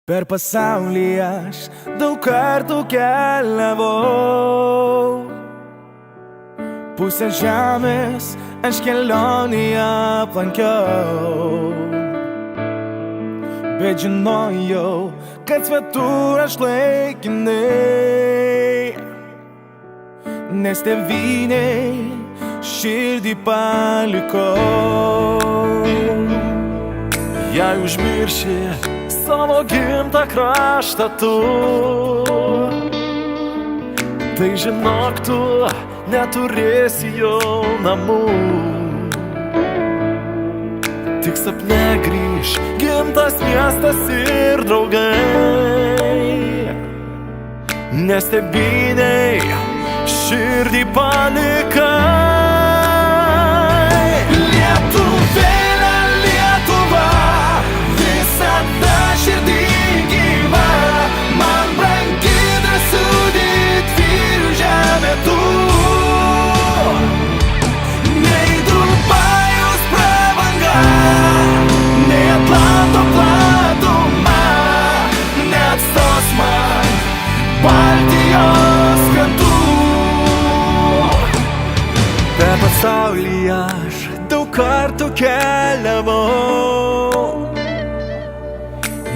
Per pasaulį aš daug kartų keliavau, pusę žemės aš kelionėje aplankiau, bet žinojau, kad svetur aš laikinai, nes tėvynei širdį palikau. Jei užmirši savo gimtą kraštą tu, tai žinok, tu neturėsi jau namų. Tik sapne grįš gimtas miestas ir draugai, nes tėvynei širdį palikai. Lietuvėlė, Lietuva, visada širdį gyva, man brangi drąsų didvyrių žemė tu. Nei Dubajus prabanga, nei Atlanto platuma neatstos man Baltijos krantų. Per pasaulį aš daug kartų keliavau,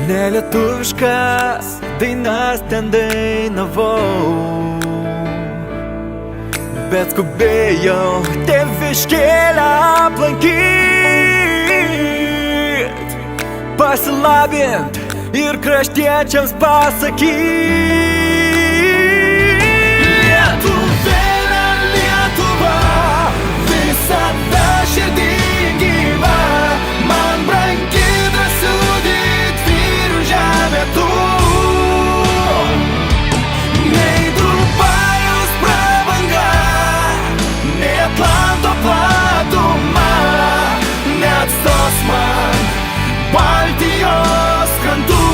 nelietuviškas dainas ten dainavau, bet skubėjau tėviškėlę aplankyt, pasilabint ir kraštiečiams pasakyt. Lietuvėlė, Lietuva, visada širdį gyva, man brangi drąsų didvyrių žemė tu. Nei Dubajus prabanga, nei Atlanto platuma neatstos man Baltijos krantų.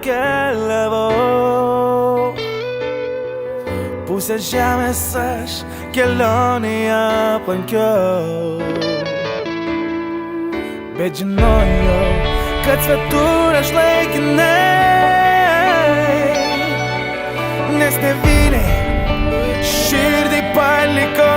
Keliavau, pusę žemės aš kelionėje aplankiau, bet žinojau, kad svetur aš laikinai, nes tėvynei širdį palikau.